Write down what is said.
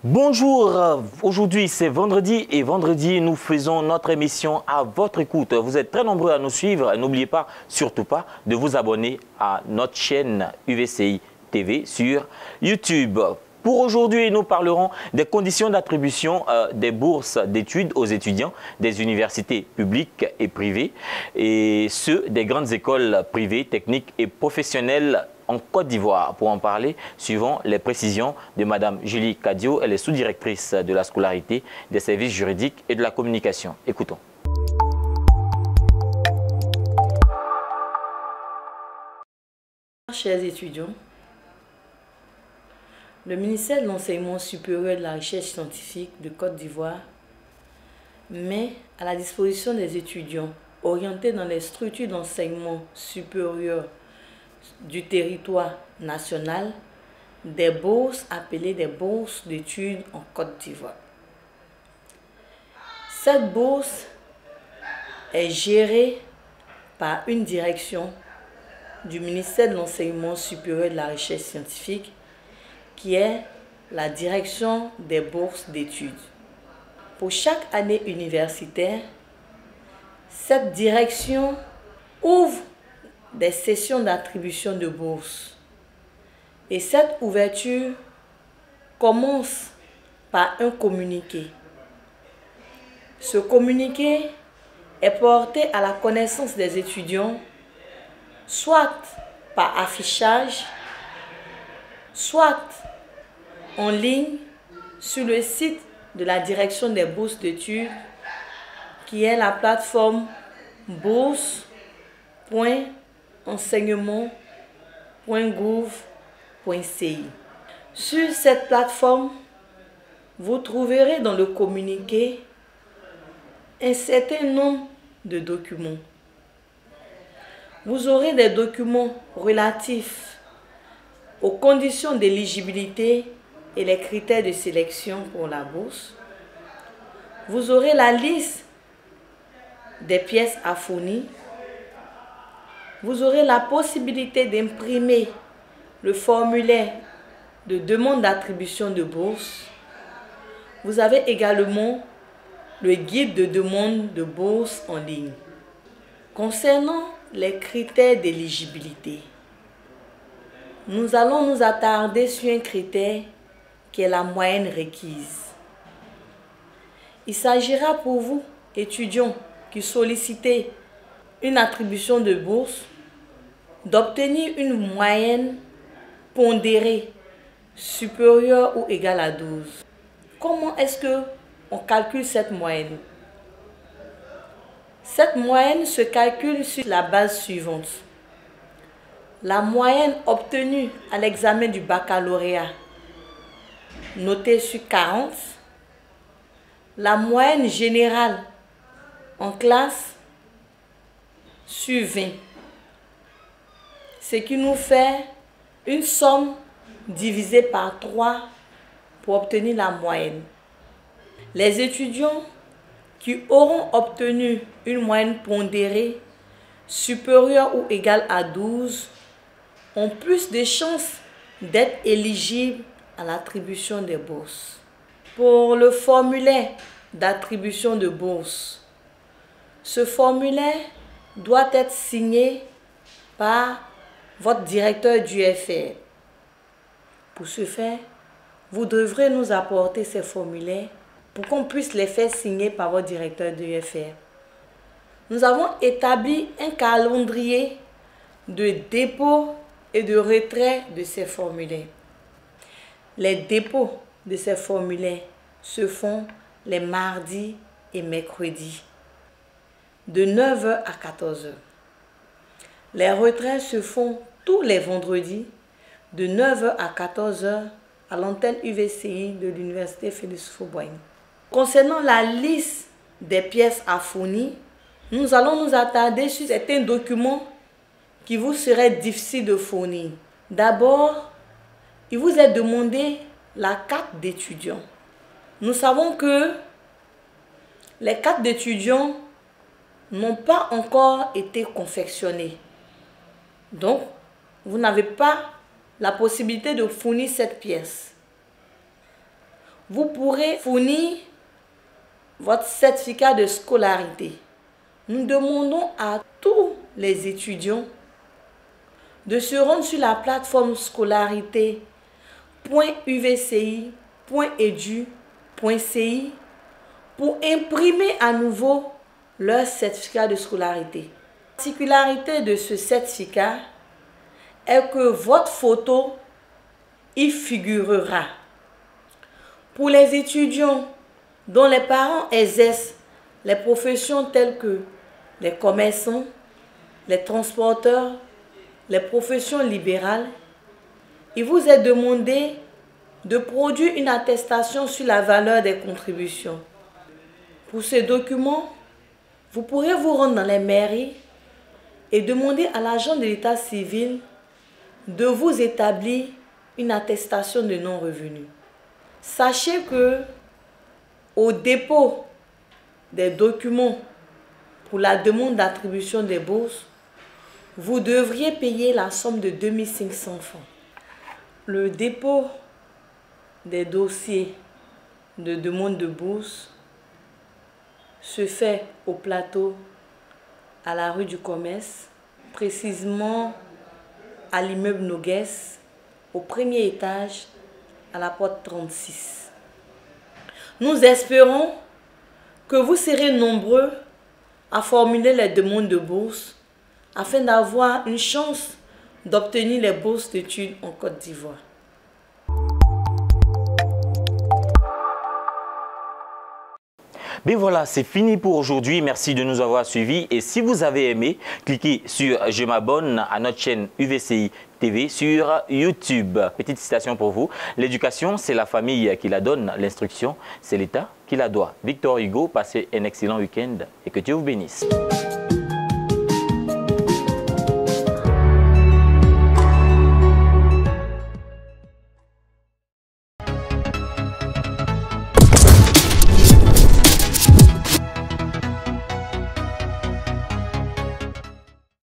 Bonjour, aujourd'hui c'est vendredi et vendredi nous faisons notre émission à votre écoute. Vous êtes très nombreux à nous suivre. N'oubliez pas, surtout pas, de vous abonner à notre chaîne UVCI TV sur YouTube. Pour aujourd'hui, nous parlerons des conditions d'attribution des bourses d'études aux étudiants des universités publiques et privées et ceux des grandes écoles privées, techniques et professionnelles en Côte d'Ivoire. Pour en parler, suivons les précisions de Mme Julie Kadio, elle est sous-directrice de la scolarité, des services juridiques et de la communication. Écoutons. Chers étudiants, le ministère de l'Enseignement supérieur et de la Recherche scientifique de Côte d'Ivoire met à la disposition des étudiants orientés dans les structures d'enseignement supérieur du territoire national des bourses appelées des bourses d'études en Côte d'Ivoire. Cette bourse est gérée par une direction du ministère de l'Enseignement supérieur et de la Recherche scientifique qui est la direction des bourses d'études. Pour chaque année universitaire, cette direction ouvre des sessions d'attribution de bourses. Et cette ouverture commence par un communiqué. Ce communiqué est porté à la connaissance des étudiants, soit par affichage, soit en ligne sur le site de la direction des bourses d'études qui est la plateforme bourse.enseignement.gouv.ci. Sur cette plateforme, vous trouverez dans le communiqué un certain nombre de documents. Vous aurez des documents relatifs aux conditions d'éligibilité et les critères de sélection pour la bourse. Vous aurez la liste des pièces à fournir. Vous aurez la possibilité d'imprimer le formulaire de demande d'attribution de bourse. Vous avez également le guide de demande de bourse en ligne. Concernant les critères d'éligibilité, nous allons nous attarder sur un critère qui est la moyenne requise. Il s'agira pour vous, étudiants qui sollicitez une attribution de bourse, d'obtenir une moyenne pondérée supérieure ou égale à 12. Comment est-ce qu'on calcule cette moyenne? Cette moyenne se calcule sur la base suivante. La moyenne obtenue à l'examen du baccalauréat, notée sur 40, la moyenne générale en classe sur 20, ce qui nous fait une somme divisée par 3 pour obtenir la moyenne. Les étudiants qui auront obtenu une moyenne pondérée supérieure ou égale à 12 ont plus de chances d'être éligibles à l'attribution des bourses. Pour le formulaire d'attribution de bourse, ce formulaire doit être signé par votre directeur d'UFR. Pour ce faire, vous devrez nous apporter ces formulaires pour qu'on puisse les faire signer par votre directeur d'UFR. Nous avons établi un calendrier de dépôt et de retrait de ces formulaires. Les dépôts de ces formulaires se font les mardis et mercredis, de 9h à 14h. Les retraits se font tous les vendredis, de 9h à 14h, à l'antenne UVCI de l'Université Félix Houphouët-Boigny. Concernant la liste des pièces à fournir, nous allons nous attarder sur certains documents qui vous seraient difficiles de fournir. D'abord, il vous est demandé la carte d'étudiant. Nous savons que les cartes d'étudiants n'ont pas encore été confectionnées. Donc, vous n'avez pas la possibilité de fournir cette pièce. vous pourrez fournir votre certificat de scolarité. Nous demandons à tous les étudiants de se rendre sur la plateforme scolarité.uvci.edu.ci pour imprimer à nouveau leur certificat de scolarité. La particularité de ce certificat est que votre photo y figurera. Pour les étudiants dont les parents exercent les professions telles que les commerçants, les transporteurs, les professions libérales, il vous est demandé de produire une attestation sur la valeur des contributions. Pour ce document, vous pourrez vous rendre dans les mairies et demander à l'agent de l'état civil de vous établir une attestation de non-revenu. Sachez que au dépôt des documents pour la demande d'attribution des bourses, vous devriez payer la somme de 2500 francs. Le dépôt des dossiers de demande de bourse se fait au plateau à la rue du Commerce, précisément à l'immeuble Nogues, au premier étage, à la porte 36. Nous espérons que vous serez nombreux à formuler les demandes de bourse afin d'avoir une chance d'obtenir les bourses d'études en Côte d'Ivoire. Ben voilà, c'est fini pour aujourd'hui. Merci de nous avoir suivis. Et si vous avez aimé, cliquez sur « Je m'abonne » à notre chaîne UVCI TV sur YouTube. Petite citation pour vous. L'éducation, c'est la famille qui la donne. L'instruction, c'est l'État qui la doit. Victor Hugo, passez un excellent week-end et que Dieu vous bénisse.